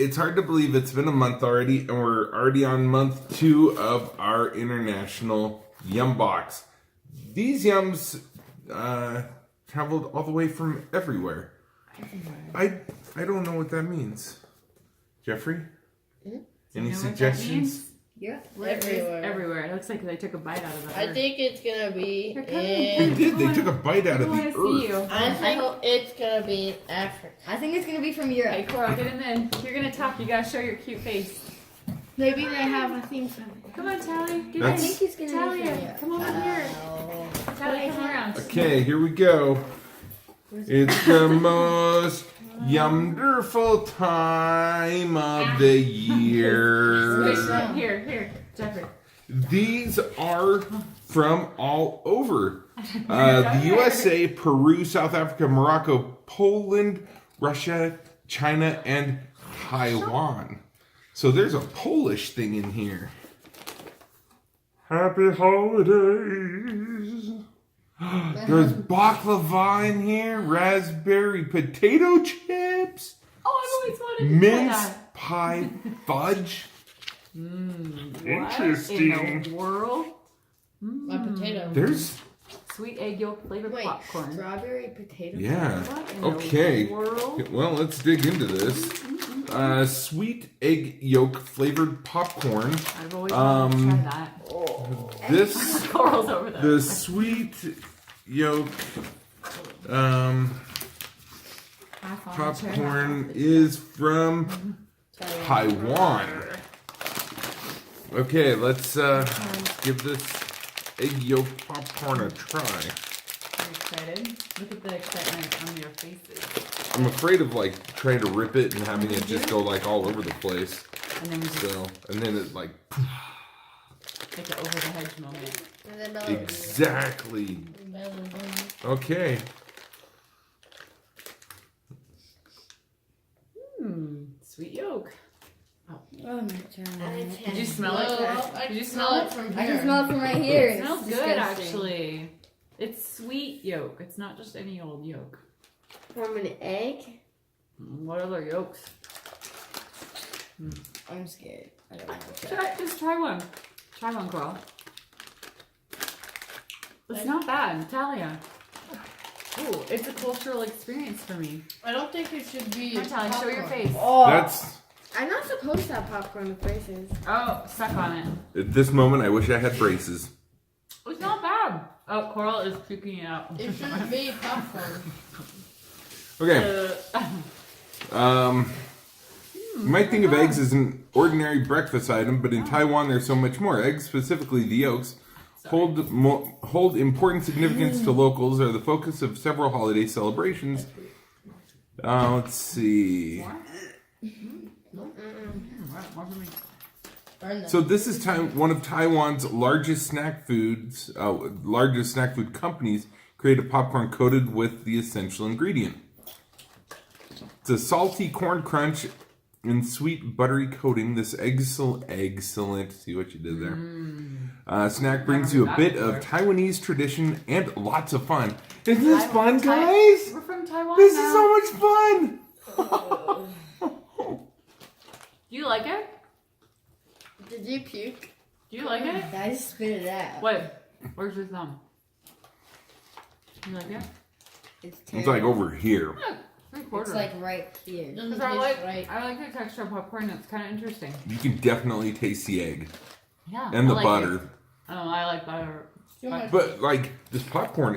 it's hard to believe it's been a month already, and we're already on month 2 of our international Yum Box. These Yums traveled all the way from everywhere. I don't know what that means. Jeffrey? Any suggestions? Yeah, everywhere. It looks like they took a bite out of the earth. I think it's gonna be They did. They took a bite out of the earth. I think it's gonna be in Africa. I think it's gonna be from Europe. Hey, Coral, get in there. You're gonna talk. You gotta show your cute face. Maybe they have a theme from Come on, Tally. Get I in. think it's gonna be from Talia, Europe. come on here. Tally, come around. Okay, here we go. It's the most yumderful time of the year. Here, Jeffrey. These are from all over. The USA, Peru, South Africa, Morocco, Poland, Russia, China, and Taiwan. So there's a Polish thing in here. Happy holidays. There's baklava in here, raspberry potato chips, Oh, I've always wanted to mince try that. pie fudge. What Interesting. in the world? my potato. There's, Sweet egg yolk flavored Wait, popcorn. strawberry potato. yeah. What in Okay. the world? Well, let's dig into this. Sweet egg yolk flavored popcorn. I've always wanted to try that. This, Coral's over there. the sweet yolk Half on the popcorn chair. is from Taiwan. Okay, let's give this egg yolk popcorn a try. Are you excited? Look at the excitement on your faces. I'm afraid of like trying to rip it and having it just go like all over the place. And then we just So, and then it like take the over the hedge moment. And then exactly. Okay. Sweet yolk. Oh my god. Did you smell it? Did you smell it? from I here? can smell it from right here. It It's smells good, disgusting. actually. It's sweet yolk. It's not just any old yolk. From an egg? What other yolks? I'm scared. I don't want to try. Just try one. Try one, Coral. It's not bad, Talia. Ooh, it's a cultural experience for me. I don't think it should be. Come on, Talia, show your face. Oh, That's I'm not supposed to have popcorn with braces. Oh, suck on it. at this moment I wish I had braces. It's not bad. Oh, Coral is puking it out. It shouldn't be popcorn. Okay. You might think of eggs as an ordinary breakfast item, but in Taiwan there's so much more. Eggs, specifically the yolks, hold important significance to locals, are the focus of several holiday celebrations. Let's see. So this is one of Taiwan's largest snack food companies create a popcorn coated with the essential ingredient. It's a salty corn crunch and sweet buttery coating. This excellent. See what you did there. Snack brings you a bit of Taiwanese tradition and lots of fun. Isn't this fun, guys? We're from Taiwan This now. is so much fun. Do you like it? Did you puke? Do you like it? I just spit it out. Wait, where's your thumb? You like it? It's It's terrible. like over here. Yeah, three-quarter. It's like right here. Doesn't I taste like, right. I like the texture of popcorn. It's kind of interesting. You can definitely taste the egg Yeah. and the I like butter. it. Oh, I like butter. Too much. But like this popcorn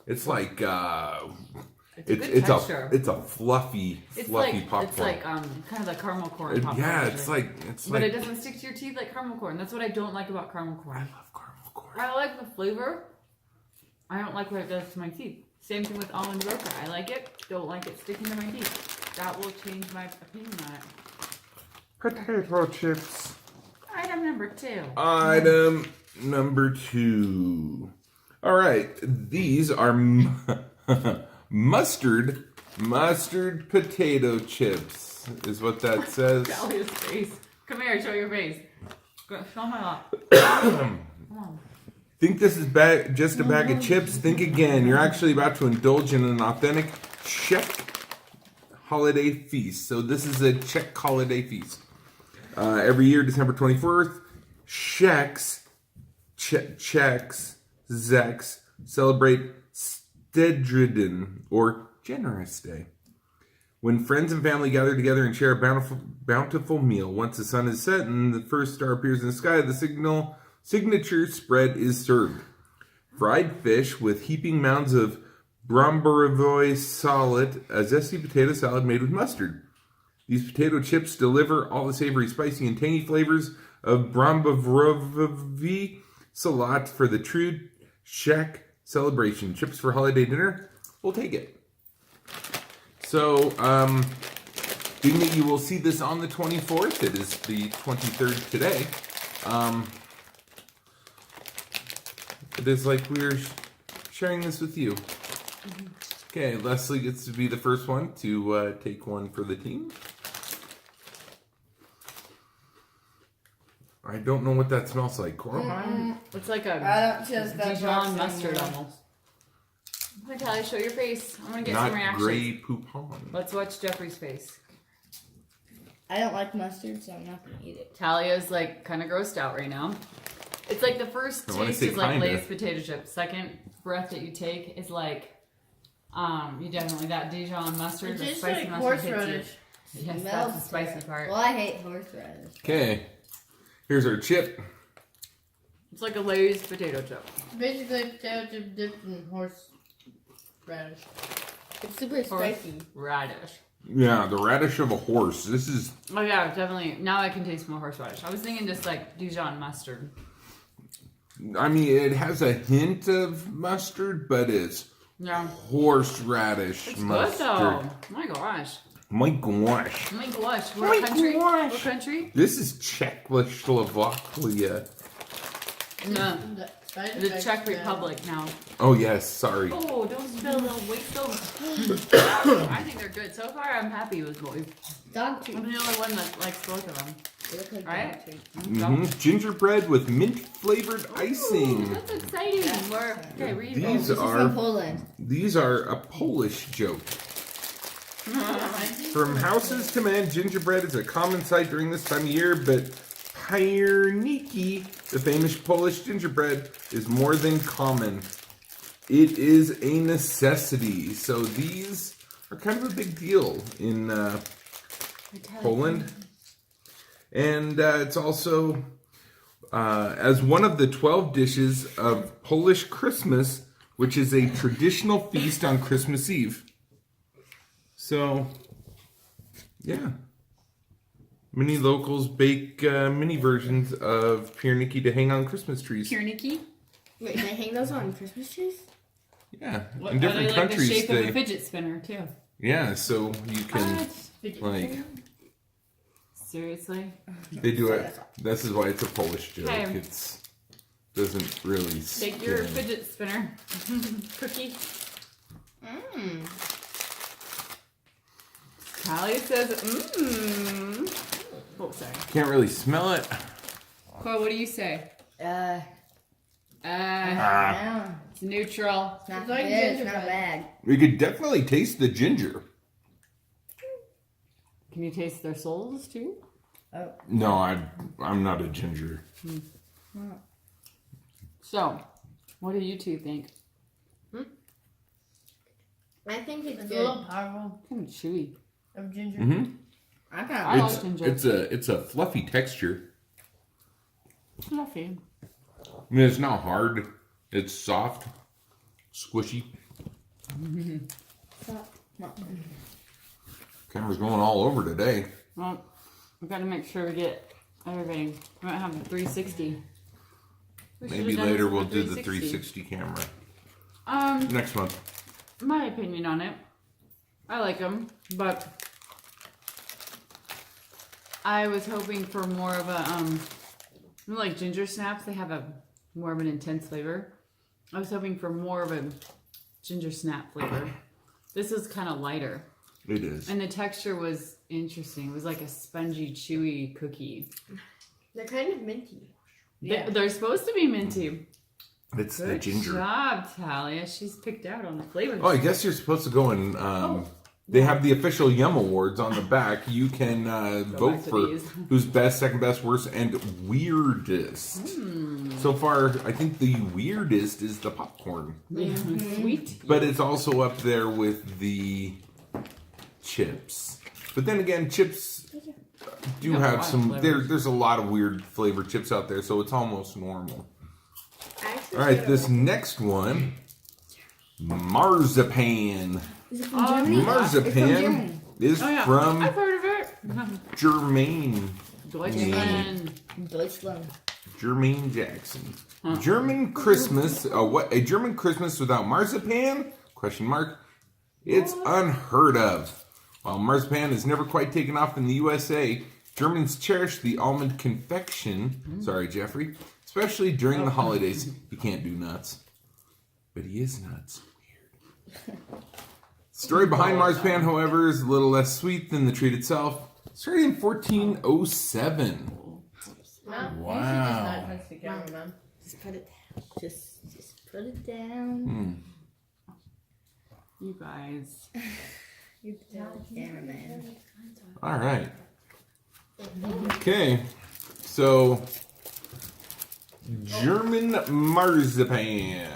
it's like It's a it's good texture. a fluffy It's popcorn. It's like kind of the caramel corn. popcorn Yeah, texture. it's But like it doesn't stick to your teeth like caramel corn. That's what I don't like about caramel corn. I love caramel corn. I like the flavor. I don't like what it does to my teeth. Same thing with almond roca. I like it. Don't like it sticking to my teeth. That will change my opinion on it. Potato chips. Item number 2. Item number 2. All right, these are mustard potato chips is what that says. Talia's face. Come here, show your face. Go, show my lap. Come on. Think this is just a bag of chips? Think again. You're actually about to indulge in an authentic chef holiday feast. So this is a Czech holiday feast. Every year, December 24th, Czechs, Czechs celebrate Stedriden, or Generous Day, when friends and family gather together and share a bountiful meal. Once the sun is set and the first star appears in the sky, the signature spread is served. Fried fish with heaping mounds of Brombervoy salad, a zesty potato salad made with mustard. These potato chips deliver all the savory, spicy, and tangy flavors of Brombervoy salad for the true Czech celebration. Chips for holiday dinner? We'll take it. So, being that you will see this on the 24th, it is the 23rd today. It is like we're sharing this with you. Okay, Leslie gets to be the first one to take one for the team. I don't know what that smells like. Coraline? It's like a I don't trust that Dijon box mustard anymore. almost. Natalia, show your face. I want to get Not some reactions. Grey Poupon. Let's watch Jeffrey's face. I don't like mustard, so I'm not gonna eat it. Talia's like kind of grossed out right now. It's like the first I wanna taste say is like kinda. Lay's potato chips. Second breath that you take is like, you definitely that Dijon mustard, It the tastes spicy like mustard hits horseradish. you. Yes, Smells that's the spicy terrible. part. Well, I hate horseradish. Okay, here's our chip. It's like a Lay's potato chip. Basically, potato chip dipped in horse radish. It's super spicy. Radish. Yeah, the radish of a horse. This is, Oh yeah, definitely. Now I can taste more horseradish. I was thinking just like Dijon mustard. I mean, it has a hint of mustard, but it's Yeah. horseradish It's mustard. good though. My gosh. My gosh. Oh my gosh. My What country? gosh. What country? This is Czechoslovakia. No. Spicy The spice, Czech yeah. Republic now. Oh, yes, sorry. Oh, don't spill the waste those. I think they're good. So far, I'm happy with both. Dog I'm treat. the only one that likes both of them. They look like Right? dog treat. Gingerbread with mint flavored icing. That's exciting. We're, okay, read These those. This is are- from Poland. These are a Polish joke. From houses to men, gingerbread is a common sight during this time of year, but pierniki, the famous Polish gingerbread, is more than common. It is a necessity. So these are kind of a big deal in Poland. And it's also as one of the 12 dishes of Polish Christmas, which is a traditional feast on Christmas Eve. So, yeah. Many locals bake mini versions of pierniki to hang on Christmas trees. Pierniki? Wait, they hang those on Christmas trees? Yeah, What, in different are they like countries, the shape of they a fidget spinner too? yeah. So you can like Seriously? they do it. This is why it's a Polish joke. Okay. It's doesn't really. Take your skin. fidget spinner cookie. Mmm. Callie says, mmm. Oh, sorry. Can't really smell it. Cole, what do you say? Ah. Yeah. It's neutral. It's not It's like good. It's not gingerbread. bad. We could definitely taste the ginger. Can you taste their souls too? No, I'm not a ginger. So, what do you two think? I think it's It's good. a little powerful. Kind of chewy. Of ginger. Mm-hmm. I kind I of like ginger. It's a fluffy texture. Fluffy. I mean, it's not hard. It's soft, squishy. Camera's going all over today. Well, we've got to make sure we get everything. We might have the 360. We should've Maybe done later this we'll with do the 360 camera next month. My opinion on it. I like them, but I was hoping for more of a you know, like ginger snaps. They have a more of an intense flavor. I was hoping for more of a ginger snap flavor. This is kind of lighter, It is. and the texture was interesting. It was like a spongy, chewy cookie. They're kind of minty. They're supposed to be minty. It's the Good ginger. job, Talia. She's picked out on the flavors. Oh, I guess you're supposed to go and They have the official Yum Awards on the back. You can vote back to for these. who's best, second best, worst, and weirdest. So far, I think the weirdest is the popcorn. Sweet. But it's also up there with the chips. But then again, chips do Yeah, a have lot of some. flavors. There's a lot of weird flavored chips out there, so it's almost normal. I actually All right, said this it next one, marzipan. was. Is it from Germany? It's from Marzipan Germany. is Oh yeah, from I've heard of it. Jermaine. Deutschland. Deutschland. Jermaine Jackson. German Christmas. What? A German Christmas without marzipan? Question mark. It's unheard of. While marzipan has never quite taken off in the USA, Germans cherish the almond confection. Sorry, Jeffrey. Especially during the holidays. He can't do nuts. But he is nuts. Weird. Story behind marzipan, however, is a little less sweet than the treat itself. Started in 1407. Mom, Wow. You should just not touch the camera, Mom. Just put it down. Just put it down. You guys. You tell the cameraman. All right. Okay. So, German marzipan.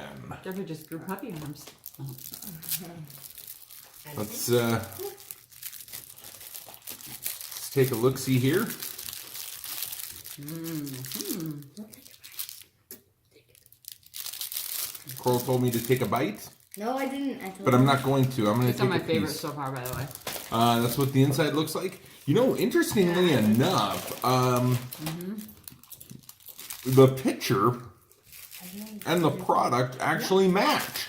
Jeffrey just grew puppy arms. Let's take a look. See here. Coral told me to take a bite, No, I didn't. I told but I'm not going to. I'm going to It's take not my a favorite piece. so far, by the way. That's what the inside looks like. You know, interestingly enough, the picture and the product actually match.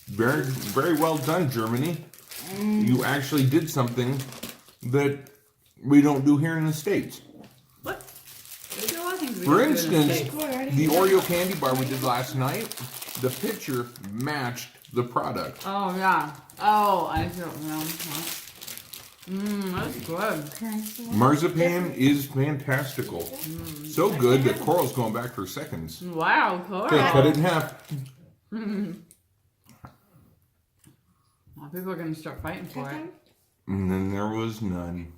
Very, very well done, Germany. You actually did something that we don't do here in the States. What? There's a lot of things we For don't do in the instance, States. the Oreo candy bar we did last night, the picture matched the product. Oh yeah. Oh, I don't know. That's good. Marzipan is fantastical. So good that Coral's going back for seconds. Wow, cool. Okay, cut it in half. Well, people are gonna start fighting for it. And then there was none.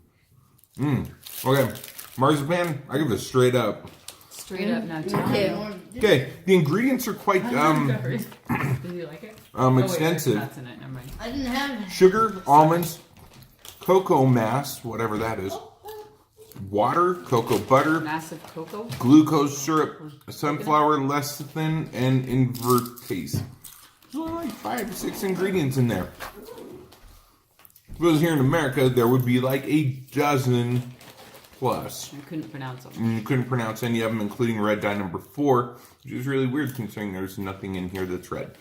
Okay, marzipan, I give it a straight up. Straight up now. Okay. Okay, the ingredients are quite Did you like it? extensive. That's in it. Never mind. I didn't have it. Sugar, almonds, cocoa mass, whatever that is, water, cocoa butter, Massive cocoa. glucose syrup, sunflower lecithin, and invertase. There's only like 5 or 6 ingredients in there. If it was here in America, there would be like a dozen plus. I couldn't pronounce them. And you couldn't pronounce any of them, including red dye number 4, which is really weird considering there's nothing in here that's red.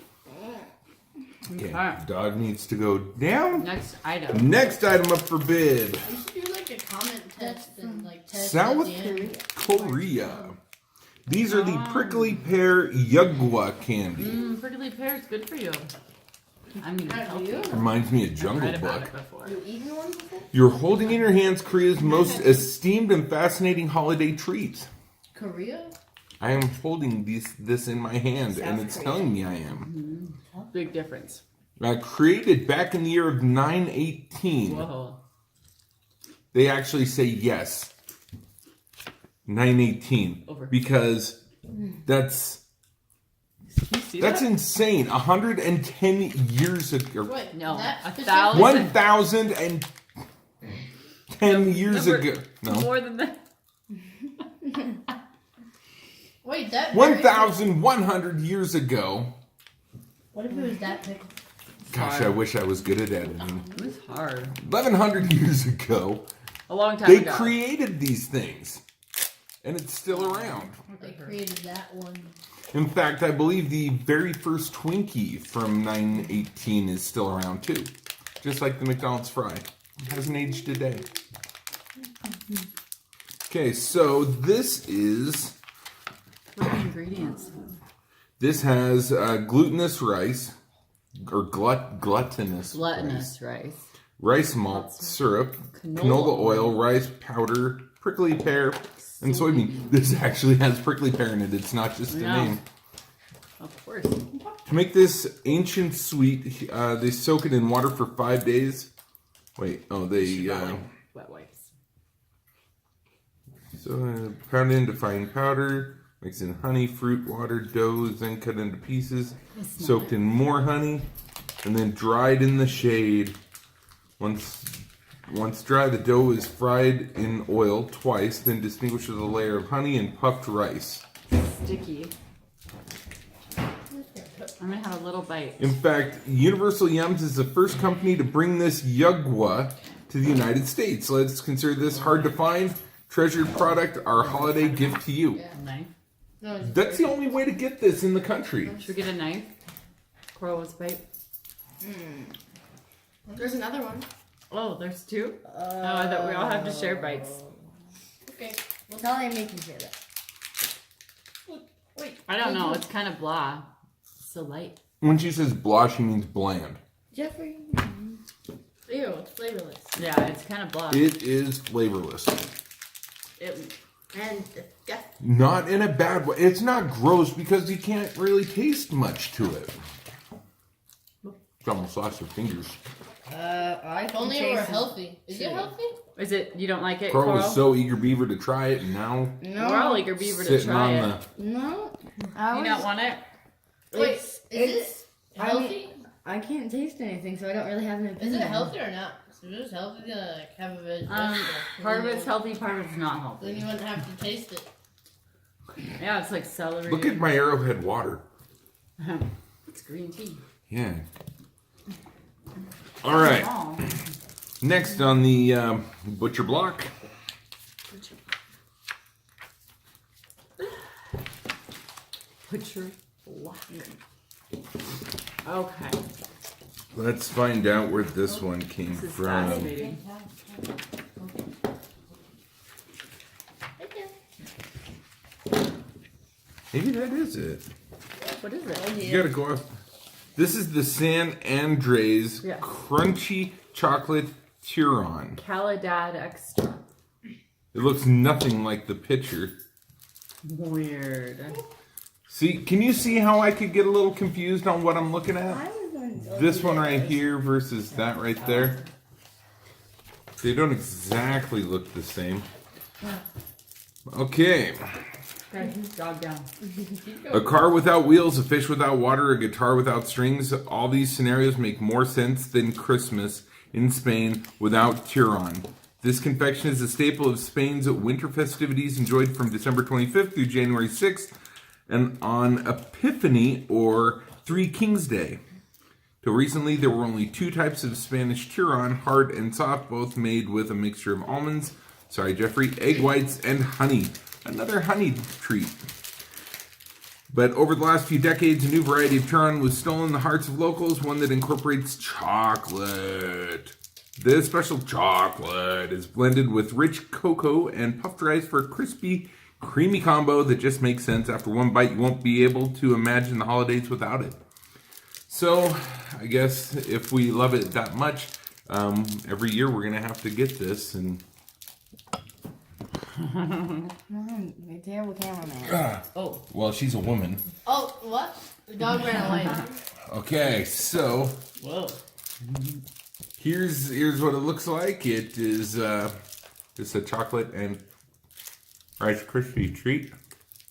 Okay, Okay. dog needs to go down. Next item. Next item up for bid. You should do like a comment test and like test South at the end. Korea. These are the prickly pear yugwa candy. Prickly pear is good for you. I'm gonna help you. Reminds me of I've Jungle read about Book. it before. You eaten one before? You're holding in your hands Korea's most esteemed and fascinating holiday treat. Korea? I am holding this in my hand, and it's telling me I am. Big difference. Created back in the year of 918. Whoa. They actually say yes. 918. Over. Because that's You see that's that? insane. 110 years ago. Wait, No, that a specific- thousand. 1,010 years Number- ago. No. More than that. Wait, that 1,100 years ago. What if it was that big? Gosh, I wish I was good at editing. It was hard. 1,100 years ago, A long time they ago. created these things. And it's still around. They created that one. In fact, I believe the very first Twinkie from 918 is still around too. Just like the McDonald's fry. It hasn't aged a day. Okay, so this is... What are the ingredients? This has glutinous rice, or gluttonous Gluttonous rice. rice malt, syrup, canola oil, rice powder, prickly pear, and soybean. This actually has prickly pear in it. It's not just a No. name. Of course. To make this ancient sweet, they soak it in water for 5 days. Wait, Wet wipes. so pound it into fine powder. Mix in honey, fruit, water, dough, then cut into pieces. Soaked in more honey, and then dried in the shade. Once dry, the dough is fried in oil twice, then distinguished with a layer of honey and puffed rice. Sticky. I'm gonna have a little bite. In fact, Universal Yums is the first company to bring this yugwa to the United States. Let's consider this hard to find, treasured product, our holiday gift to you. Knife. No, it's That's the only way to get this in the country. Should we get a knife? Coral, what's a bite? There's another one. Oh, there's two? Oh, I thought we all have to share bites. Okay. That's all they make you say that. Wait. I don't know. It's kind of blah. So light. When she says blah, she means bland. Jeffrey. Ew, it's flavorless. Yeah, it's kind of blah. It is flavorless. And disgusting. Not in a bad way. It's not gross because you can't really taste much to it. It's almost lost your fingers. I If can only it were taste healthy. Is it healthy? Is it? You don't like it, Carl Coral? was so eager beaver to try it, and now No. We're all eager beaver to sitting try on it. No. You not want it? Wait, It's- is it I mean- healthy? I can't taste anything, so I don't really have an Is opinion. it healthy or not? If it was healthy, then like have a vegetable. Part of it's healthy, part of it's not Then healthy. you wouldn't have to taste it. Yeah, it's like celery. look at my Arrowhead water. It's green tea. Yeah. All right. Oh. Next on the butcher block. Butcher block. Okay. Let's find out where this one came This is from. fascinating. Maybe that is it. What is it? You gotta go off. This is the San Andres Yeah. Crunchy Chocolate Turon. Caladad extra. It looks nothing like the picture. Weird. See, can you see how I could get a little confused on what I'm looking at? I was going to This one right here versus that right there. They don't exactly look the same. Okay. Guys, who's dog down? A car without wheels, a fish without water, a guitar without strings. All these scenarios make more sense than Christmas in Spain without Turon. This confection is a staple of Spain's winter festivities enjoyed from December 25th through January 6th and on Epiphany or Three Kings Day. Till recently, there were only two types of Spanish Turon, hard and soft, both made with a mixture of almonds, egg whites, and honey. Another honey treat. But over the last few decades, a new variety of Turon was stolen the hearts of locals, one that incorporates chocolate. This special chocolate is blended with rich cocoa and puffed rice for a crispy, creamy combo that just makes sense. After one bite, you won't be able to imagine the holidays without it. So, I guess if we love it that much, every year we're going to have to get this. And You're a terrible cameraman. Oh. well, she's a woman. Oh, what? The dog ran away. Okay, so Whoa. here's what it looks like. It is just a chocolate and Rice Krispie treat.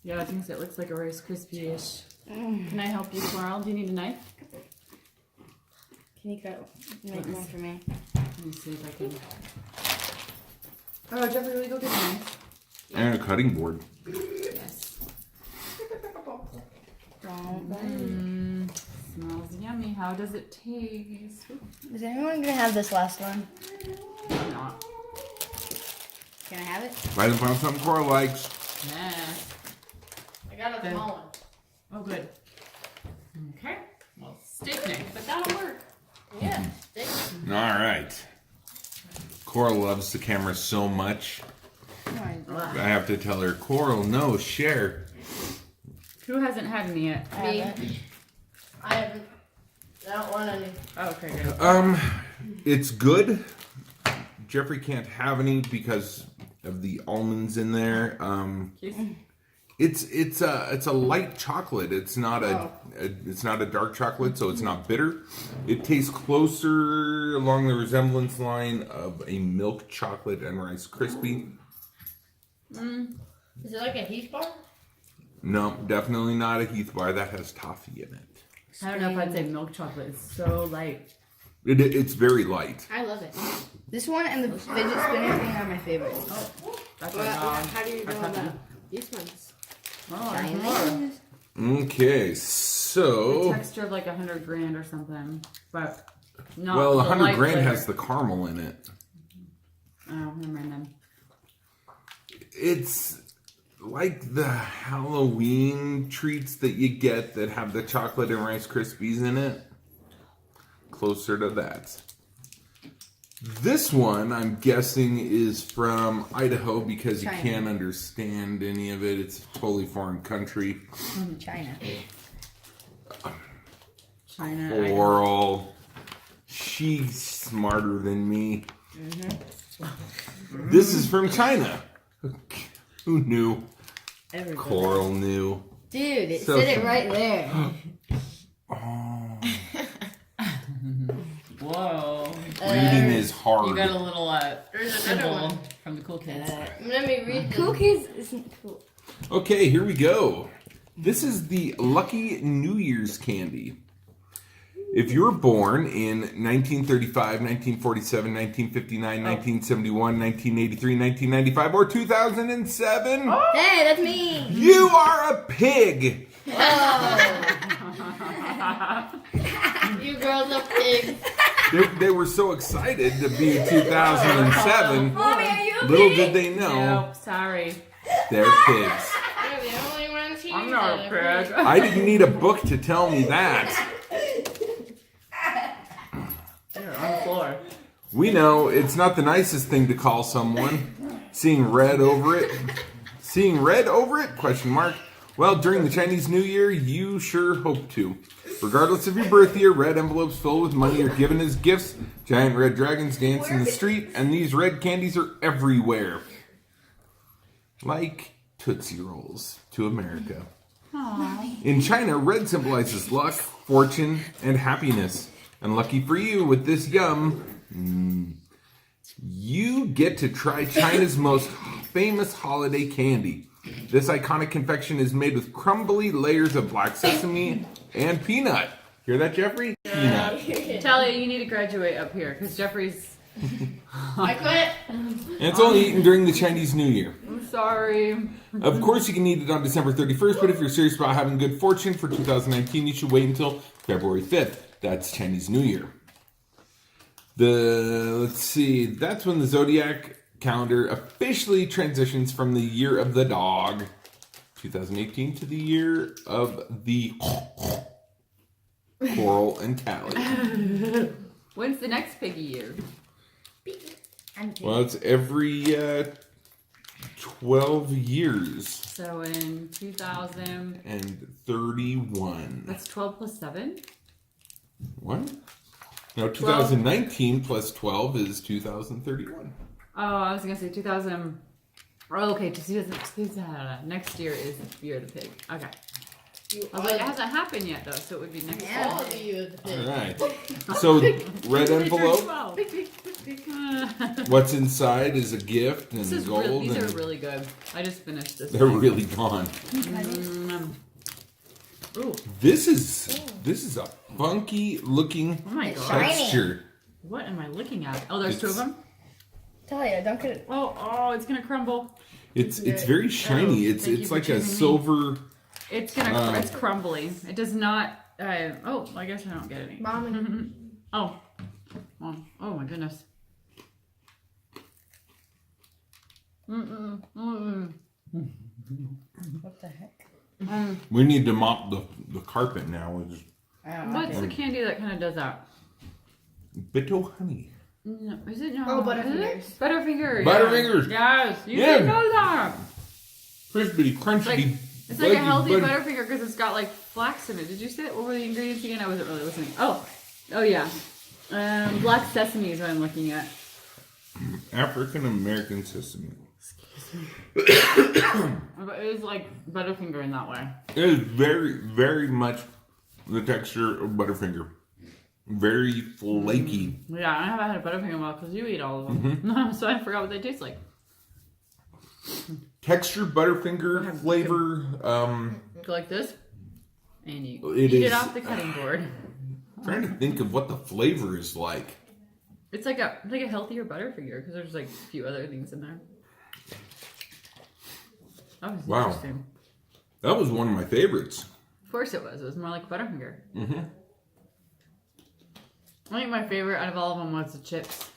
Yeah, I think it looks like a Rice Krispie-ish. Can I help you, Coral? Do you need a knife? Can you make one for me? Let me see if I can. Oh, Jeffrey, will you go get a knife? And a cutting board. Yes. Don't. Smells yummy. How does it taste? Is anyone gonna have this last one? I'm not. Can I have it? Try to find something Cora likes. Nah. I got a small one. Oh, good. Okay. Well, steak knife, but that'll work. Yeah. Steak. All right. Cora loves the camera so much. I have to tell her, Coral, no, share. Who hasn't had any yet? Me. I haven't. I don't want any. Oh, okay, good. It's good. Jeffrey can't have any because of the almonds in there. Kiss. It's a light chocolate. It's not it's not a dark chocolate, so it's not bitter. It tastes closer along the resemblance line of a milk chocolate and Rice Krispie. Is it like a Heath bar? No, definitely not a Heath bar. That has toffee in it. I don't know if I'd say milk chocolate. It's so light. It's very light. I love it. This one and the fidget spinner thing are my favorites. That's Well, my dog. how do you know Our puppy. about these ones? Oh, there's more. Okay, The so texture of like 100 grand or something, but not. well, the 100 light grand flavor. has the caramel in it. Oh, never mind then. It's like the Halloween treats that you get that have the chocolate and Rice Krispies in it. Closer to that. This one, I'm guessing, is from Idaho because you China. can't understand any of it. It's a totally foreign country. China. China. I know. Oral. She's smarter than me. This is from China. Who knew? Everybody. Coral knew. Dude, it So said it funny. right there. Oh, Whoa. reading is hard. You got a little There's another symbol one. from the cool kids. Let me read Cool the Kids isn't cool. Okay, here we go. This is the Lucky New Year's candy. If you were born in 1935, 1947, 1959, 1971, 1983, 1995, or 2007, Hey, that's me. you are a pig. You girls are pigs. They were so excited to be 2007. Mommy, are you okay? Little did they know No, sorry. they're pigs. You're the only ones here. I'm not a that are pig. I didn't need a book to tell me that. You're on the floor. We know it's not the nicest thing to call someone. Seeing red over it? Seeing red over it? Question mark. Well, during the Chinese New Year, you sure hope to. Regardless of your birth year, red envelopes filled with money are given as gifts. Giant red dragons dance in the street, and these red candies are everywhere. Like Tootsie Rolls to America. In China, red symbolizes luck, fortune, and happiness. And lucky for you, with this yum, you get to try China's most famous holiday candy. This iconic confection is made with crumbly layers of black sesame and peanut. Hear that, Jeffrey? Peanut. Talia, you need to graduate up here because Jeffrey's. I quit. And it's only eaten during the Chinese New Year. I'm sorry. Of course, you can eat it on December 31st, but if you're serious about having good fortune for 2019, you should wait until February 5th. That's Chinese New Year. Let's see, that's when the Zodiac calendar officially transitions from the year of the dog, 2018, to the year of the Coral and Callie. When's the next piggy year? Well, it's every 12 years So in 2000, and 31. that's 12 plus 7? What? No, 2019 plus 12 is 2031. Oh, I was going to say 2000. Oh, okay. Next year is the year of the pig. Okay. You I was like, it hasn't happened yet, though, so it would be next year. all of you are the All pigs. right. So, red envelope. 12. What's inside is a gift and This is gold. these and are really good. I just finished this. they're one. really gone. Ooh, This is a funky looking oh my god. Shiny. texture. What am I looking at? Oh, there's two of It's- them? Talia, don't get it. Oh, it's gonna crumble. It's very shiny. Oh, It's thank you it's for like a choosing me. silver. It's gonna, it's crumbly. It does not, oh, I guess I don't get any. Mommy. Oh, Mom. Oh my goodness. What the heck? We need to mop the carpet now. It's What's the candy that kind of does that? Bitto honey. No, is it no? Oh, is Butterfingers. it? Butterfinger. Butterfingers. Yes, you Yeah. didn't know that. Crispy, crunchy. It's like a budgy, healthy budgy. Butterfinger because it's got like flax in it. Did you say it? What were the ingredients again? I wasn't really listening. Oh yeah. Black sesame is what I'm looking at. African American sesame. Excuse But it is like Butterfinger in that way. It is very, very much the texture of Butterfinger. Very flaky. Yeah, I haven't had a Butterfinger in a while because you eat all of them. So I forgot what they taste like. Texture Butterfinger flavor. Go like this, and you It eat is- it off the cutting board. Trying to think of what the flavor is like. It's like a healthier Butterfinger because there's like a few other things in there. That was Wow. interesting. That was one of my favorites. Of course it was. It was more like Butterfinger. Mm-hmm. I think my favorite out of all of them was the chips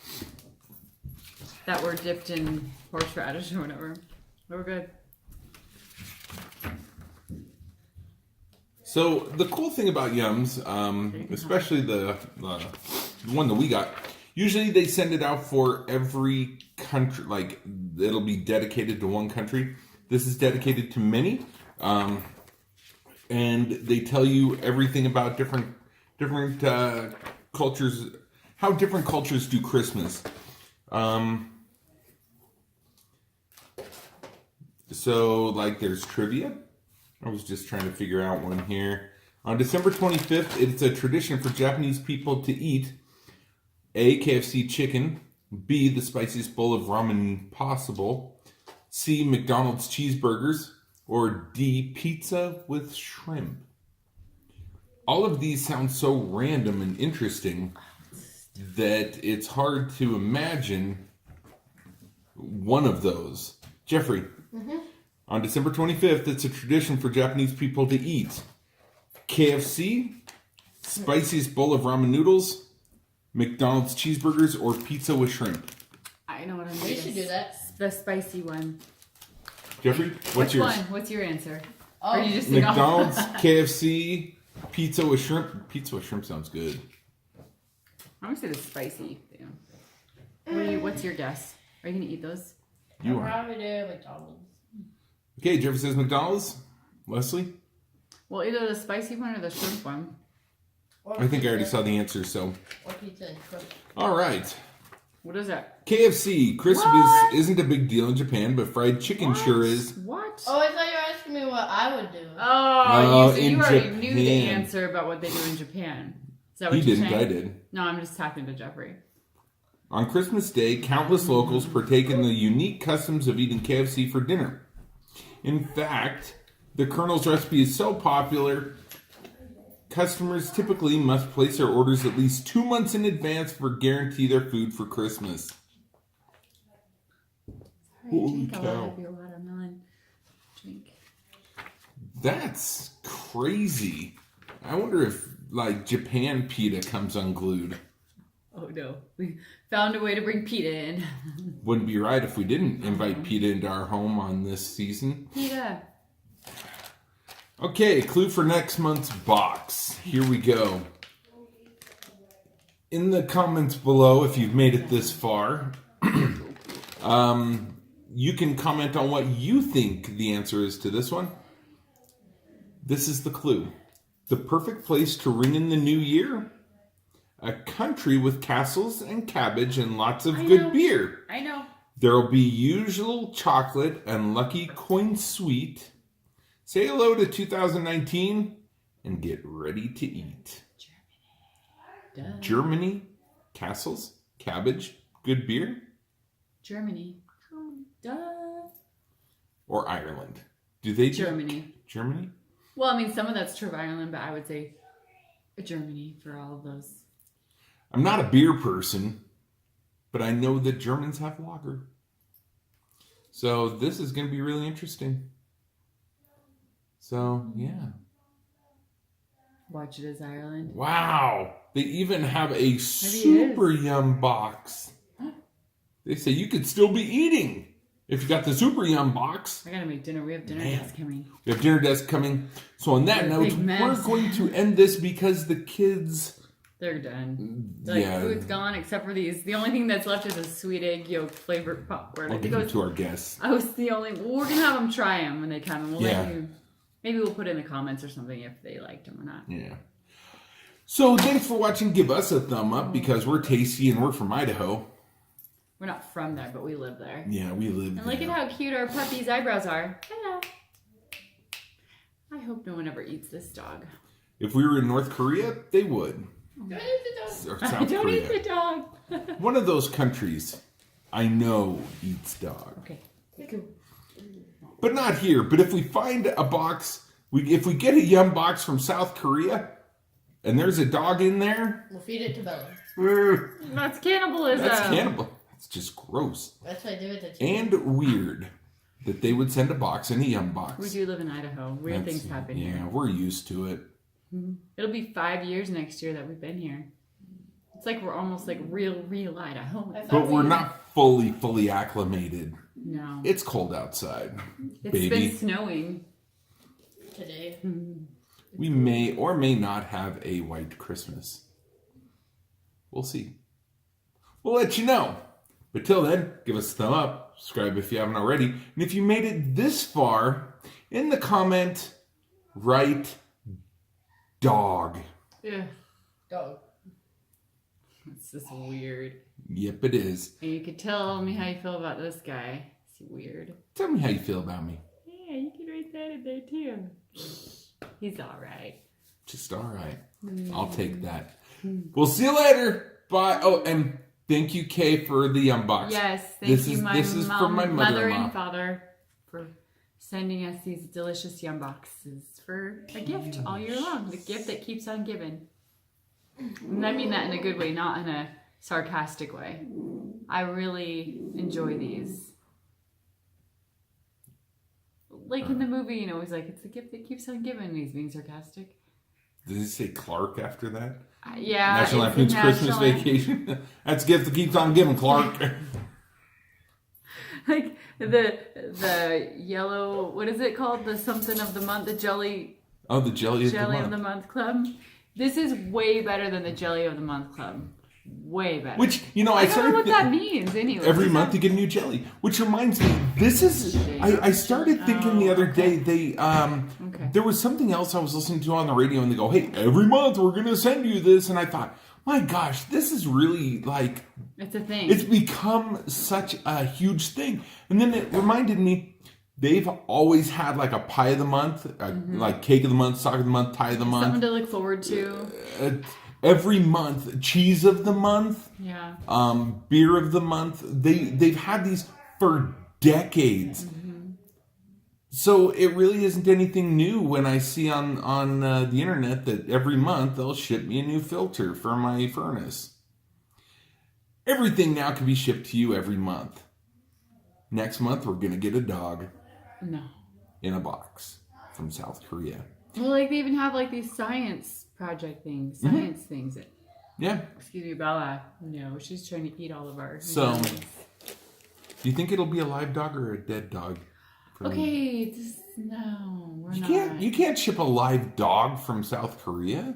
that were dipped in horseradish or whatever. They were good. So the cool thing about Yums, especially the one that we got, usually they send it out for every country. Like it'll be dedicated to one country. This is dedicated to many, and they tell you everything about different cultures, how different cultures do Christmas. So like there's trivia. I was just trying to figure out one here. On December 25th, it's a tradition for Japanese people to eat A, KFC chicken, B, the spiciest bowl of ramen possible, C, McDonald's cheeseburgers, or D, pizza with shrimp. All of these sound so random and interesting that it's hard to imagine one of those. Jeffrey, on December 25th, it's a tradition for Japanese people to eat KFC, spiciest bowl of ramen noodles, McDonald's cheeseburgers, or pizza with shrimp. I know what I'm We doing. should do that. The spicy one. Jeffrey, what's Which yours? one? What's your answer? Oh, Or you just think, McDonald's, KFC, pizza with shrimp. Pizza with shrimp sounds good. I'm gonna say the spicy. What's your guess? Are you gonna eat those? You I'll are. probably do McDonald's. Okay, Jeffrey says McDonald's. Leslie? Well, either the spicy one or the shrimp one. Or I think I already pizza. saw the answer, so. Or pizza and shrimp. All right. What is that? KFC. Christmas What? isn't a big deal in Japan, but fried chicken sure is. What? Oh, I thought you were asking me what I would do. Oh, in you already knew the Japan. answer about what they do in Japan. Is that what He you're didn't, saying? I did. No, I'm just talking to Jeffrey. On Christmas Day, countless locals partake in the unique customs of eating KFC for dinner. In fact, the Colonel's recipe is so popular, customers typically must place their orders at least 2 months in advance for guarantee their food for Christmas. Holy I will cow. have your watermelon drink. That's crazy. I wonder if, like, Japan pita comes unglued. Oh no, we found a way to bring PETA in. Wouldn't be right if we didn't invite PETA into our home on this season. PETA. Okay, clue for next month's box. Here we go. In the comments below, if you've made it this far, you can comment on what you think the answer is to this one. This is the clue. The perfect place to ring in the new year? A country with castles and cabbage and lots of good know. beer. I know. There'll be usual chocolate and lucky coin sweet. Say hello to 2019 and get ready to eat. Duh. Germany, castles, cabbage, good beer, Germany. Duh. or Ireland? Do they do Germany. Germany? Well, I mean, some of that's true of Ireland, but I would say Germany for all of those. I'm not a beer person, but I know that Germans have lager. So this is going to be really interesting. So, yeah. Watch it as Ireland. Wow. They even have a super yum box. They say you could still be eating if you got the super yum box. I gotta make dinner. We have dinner Man. guests coming. We have dinner desk coming. So on that They're note, big mess. we're going to end this because the kids... They're done. Like, yeah. food's gone except for these. The only thing that's left is a sweet egg yolk flavored popcorn. I'll I give think them to our guests. I was the only. Well, we're gonna have them try them when they come, and we'll Yeah. let you. Maybe we'll put in the comments or something if they liked them or not. Yeah. So thanks for watching. Give us a thumb up because we're tasty and we're from Idaho. We're not from there, but we live there. Yeah, we live And there. look at how cute our puppy's eyebrows are. Hello. I hope no one ever eats this dog. If we were in North Korea, they would. Don't eat the dog. Or South Don't Korea. eat the dog. One of those countries I know eats dog. Okay. But not here. But if we find a box, if we get a Yum box from South Korea, and there's a dog in there, We'll feed it to Bella. That's cannibalism. that's cannibal. It's just gross. That's why I do it to chicken. And weird that they would send a box in a Yum box. We do live in Idaho. Weird That's- things happen Yeah, here. we're used to it. It'll be 5 years next year that we've been here. It's like we're almost like real Idaho. I thought But we're we- not fully acclimated. No. It's cold outside, It's baby. been snowing. today. We may or may not have a white Christmas. We'll see. We'll let you know. But till then, give us a thumb up, subscribe if you haven't already, and if you made it this far, in the comment, write dog. Yeah. Dog. It's just weird. Yep, it is. And you could tell me how you feel about this guy. It's weird. Tell me how you feel about me. Yeah, you can write that in there too. He's alright. Just all right. I'll take that. We'll see you later. Bye. Oh, and thank you, Kay, for the unbox. Yes, thank This you, is- my this is mom, from my mother mother-in-law. and father, for sending us these delicious Yum boxes for a gift all year long. The gift that keeps on giving. And I mean that in a good way, not in a sarcastic way. I really enjoy these. Like in the movie, you know, he's like, it's the gift that keeps on giving. And he's being sarcastic. Did it say Clark after that? Yeah. National it's Lampoon's a Christmas national- Vacation. That's a gift that keeps on giving, Clark. Like the yellow, what is it called? The something of the month, the jelly Oh, the jelly of the Jelly month. of the Month Club. This is way better than the Jelly of the Month Club. Way better. Which, you know, I I don't know started what that means anyway. every month you get a new jelly. Which reminds me, this is I started thinking the other day they Okay. there was something else I was listening to on the radio and they go, "Hey, every month we're going to send you this." And I thought, "My gosh, this is really like It's a thing. it's become such a huge thing." And then it reminded me they've always had like a pie of the month, like cake of the month, sock of the month, tie of the month. Something to look forward to. Every month, cheese of the month, Yeah. beer of the month. They've had these for decades. So it really isn't anything new when I see on the internet that every month they'll ship me a new filter for my furnace. Everything now can be shipped to you every month. Next month we're gonna get a dog No. in a box from South Korea. Well, like they even have like these science project things, science things. Yeah. Excuse me, Bella. No, she's trying to eat all of our. So- ingredients. Do you think it'll be a live dog or a dead dog? Okay, just no, we're not You can't ship a live dog from South Korea.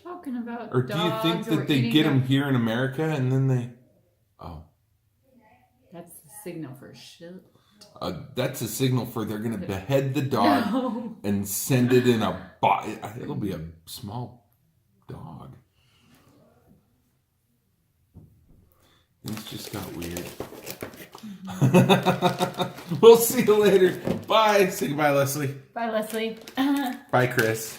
talking about. Or do you think dogs or that they eating get them? them here in America and then they? Oh, That's the signal for shit. that's a signal for they're gonna behead the dog No. and send it in a box. It'll be a small dog. Things just got weird. We'll see you later. Bye. Say goodbye, Leslie. Bye, Leslie. Bye, Chris.